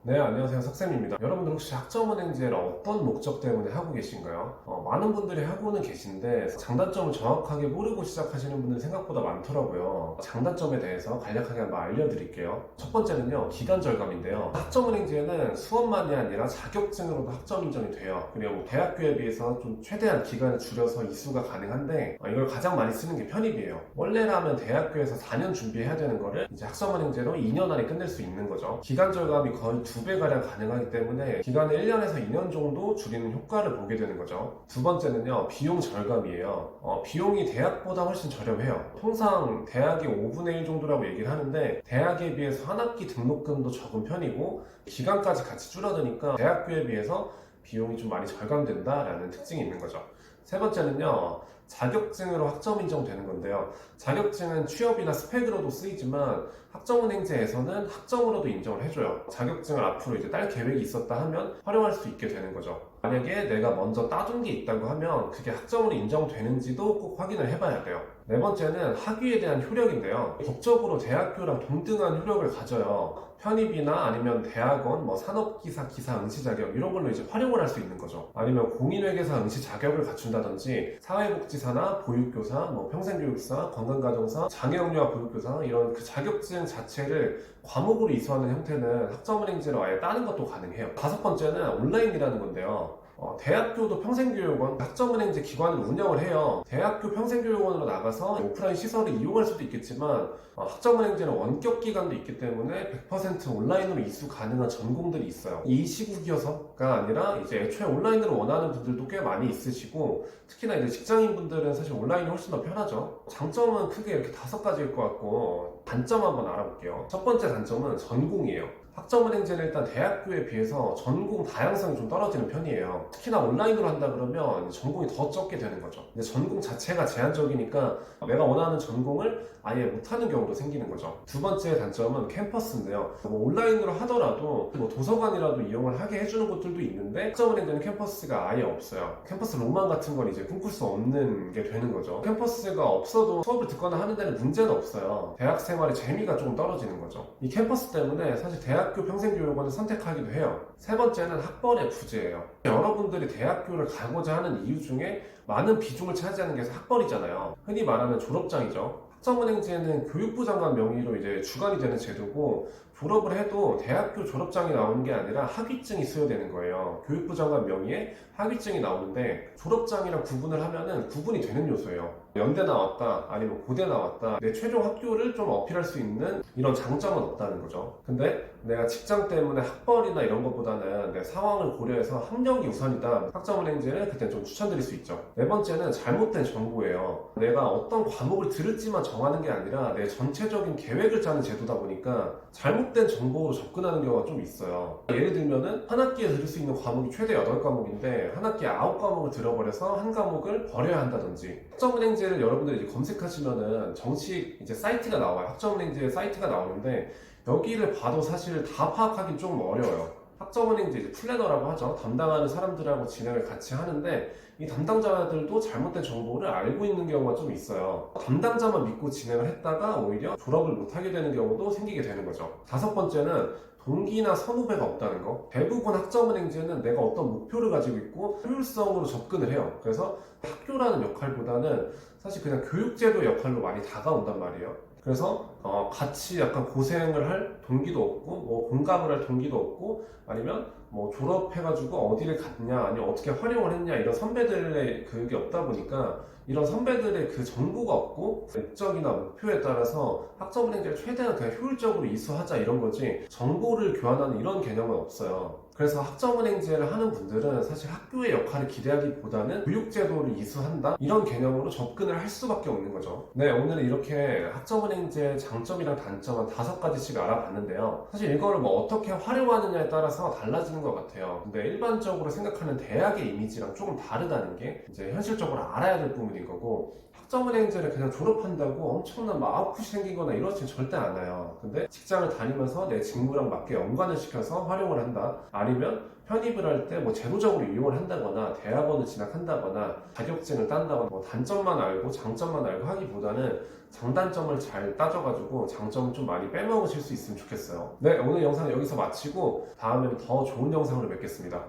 네, 안녕하세요. 석쌤입니다. 여러분들 혹시 학점은행제를 어떤 목적 때문에 하고 계신가요? 많은 분들이 하고는 계신데 장단점을 정확하게 모르고 시작하시는 분들이 생각보다 많더라고요. 장단점에 대해서 간략하게 한번 알려드릴게요. 첫 번째는요, 기간 절감인데요. 학점은행제는 수업만이 아니라 자격증으로도 학점 인정이 돼요. 그리고 뭐 대학교에 비해서 좀 최대한 기간을 줄여서 이수가 가능한데 이걸 가장 많이 쓰는 게 편입이에요. 원래라면 대학교에서 4년 준비해야 되는 거를 이제 학점은행제로 2년 안에 끝낼 수 있는 거죠. 기간 절감이 거의 2배가량 가능하기 때문에 기간을 1년에서 2년 정도 줄이는 효과를 보게 되는 거죠. 두 번째는요, 비용 절감이에요. 비용이 대학보다 훨씬 저렴해요. 통상 대학이 5분의 1 정도라고 얘기를 하는데 대학에 비해서 한 학기 등록금도 적은 편이고 기간까지 같이 줄어드니까 대학교에 비해서 비용이 좀 많이 절감된다라는 특징이 있는 거죠. 세 번째는요, 자격증으로 학점 인정되는 건데요. 자격증은 취업이나 스펙으로도 쓰이지만 학점은행제에서는 학점으로도 인정을 해줘요. 자격증을 앞으로 이제 딸 계획이 있었다 하면 활용할 수 있게 되는 거죠. 만약에 내가 먼저 따둔 게 있다고 하면 그게 학점으로 인정되는지도 꼭 확인을 해봐야 돼요. 네 번째는 학위에 대한 효력인데요. 법적으로 대학교랑 동등한 효력을 가져요. 편입이나 아니면 대학원, 산업기사, 기사 응시 자격 이런 걸로 이제 활용을 할 수 있는 거죠. 아니면 공인회계사 응시 자격을 갖춘다든지 사회복지사나 보육교사, 평생교육사, 건강가정사, 장애영유아 보육교사 이런 그 자격증 자체를 과목으로 이수하는 형태는 학점은행제로 아예 따는 것도 가능해요. 다섯 번째는 온라인이라는 건데요. 대학교도 평생교육원, 학점은행제 기관을 운영을 해요. 대학교 평생교육원으로 나가서 오프라인 시설을 이용할 수도 있겠지만 학점은행제는 원격 기간도 있기 때문에 100% 온라인으로 이수 가능한 전공들이 있어요. 이 시국이어서가 아니라 이제 애초에 온라인으로 원하는 분들도 꽤 많이 있으시고 특히나 이제 직장인분들은 사실 온라인이 훨씬 더 편하죠. 장점은 크게 이렇게 5가지일 것 같고 단점 한번 알아볼게요. 첫 번째 단점은 전공이에요. 학점은행제는 일단 대학교에 비해서 전공 다양성이 좀 떨어지는 편이에요. 특히나 온라인으로 한다 그러면 전공이 더 적게 되는 거죠. 근데 전공 자체가 제한적이니까 내가 원하는 전공을 아예 못하는 경우도 생기는 거죠. 두 번째 단점은 캠퍼스인데요. 온라인으로 하더라도 도서관이라도 이용을 하게 해주는 곳들도 있는데 학점은행제는 캠퍼스가 아예 없어요. 캠퍼스 로망 같은 건 이제 꿈꿀 수 없는 게 되는 거죠. 캠퍼스가 없어도 수업을 듣거나 하는 데는 문제는 없어요. 대학 생활의 재미가 조금 떨어지는 거죠. 이 캠퍼스 때문에 사실 대학교 평생교육원을 선택하기도 해요. 세 번째는 학벌의 부재예요. 여러분들이 대학교를 가고자 하는 이유 중에 많은 비중을 차지하는 게 학벌이잖아요. 흔히 말하는 졸업장이죠. 학점은행제는 교육부 장관 명의로 이제 주관이 되는 제도고 졸업을 해도 대학교 졸업장이 나오는 게 아니라 학위증이 수여되는 거예요. 교육부 장관 명의의 학위증이 나오는데 졸업장이랑 구분을 하면은 구분이 되는 요소예요. 연대 나왔다 아니면 고대 나왔다 내 최종 학교를 좀 어필할 수 있는 이런 장점은 없다는 거죠. 근데 내가 직장 때문에 학벌이나 이런 것보다는 내 상황을 고려해서 학력이 우선이다. 학점은행제는 그때 좀 추천드릴 수 있죠. 네 번째는 잘못된 정보예요. 내가 어떤 과목을 들을지만 정하는 게 아니라 내 전체적인 계획을 짜는 제도다 보니까 잘못된 정보로 접근하는 경우가 좀 있어요. 예를 들면은 한 학기에 들을 수 있는 과목이 최대 8과목인데 한 학기에 9과목을 들어버려서 한 과목을 버려야 한다든지. 학점은행제를 여러분들이 이제 검색하시면은 정식 이제 사이트가 나와요. 학점은행제 사이트가 나오는데 여기를 봐도 사실 다 파악하기 좀 어려워요. 학점은행제 이제 플래너라고 하죠. 담당하는 사람들하고 진행을 같이 하는데 이 담당자들도 잘못된 정보를 알고 있는 경우가 좀 있어요. 담당자만 믿고 진행을 했다가 오히려 졸업을 못하게 되는 경우도 생기게 되는 거죠. 다섯 번째는 동기나 선후배가 없다는 거. 대부분 학점은행제는 내가 어떤 목표를 가지고 있고 효율성으로 접근을 해요. 그래서 학교라는 역할보다는 사실 그냥 교육제도 역할로 많이 다가온단 말이에요. 그래서 같이 약간 고생을 할 동기도 없고 공감을 할 동기도 없고 아니면 졸업해가지고 어디를 갔냐 아니면 어떻게 활용을 했냐 이런 선배들의 그게 없다 보니까 이런 선배들의 그 정보가 없고 목적이나 목표에 따라서 학점은행제를 최대한 그냥 효율적으로 이수하자 이런 거지 정보를 교환하는 이런 개념은 없어요. 그래서 학점은행제를 하는 분들은 사실 학교의 역할을 기대하기보다는 교육제도를 이수한다? 이런 개념으로 접근을 할 수밖에 없는 거죠. 네, 오늘은 이렇게 학점은행제 장점이랑 단점 한 5가지씩 알아봤는데요. 사실 이거를 어떻게 활용하느냐에 따라서 달라지는 것 같아요. 근데 일반적으로 생각하는 대학의 이미지랑 조금 다르다는 게 이제 현실적으로 알아야 될 부분인 거고 학점은행제를 그냥 졸업한다고 엄청난 아웃풋이 생기거나 이러진 절대 않아요. 근데 직장을 다니면서 내 직무랑 맞게 연관을 시켜서 활용을 한다. 아니면 편입을 할 때 제도적으로 이용을 한다거나 대학원을 진학한다거나 자격증을 딴다거나 단점만 알고 장점만 알고 하기보다는 장단점을 잘 따져가지고 장점을 좀 많이 빼먹으실 수 있으면 좋겠어요. 네, 오늘 영상은 여기서 마치고 다음에는 더 좋은 영상으로 뵙겠습니다.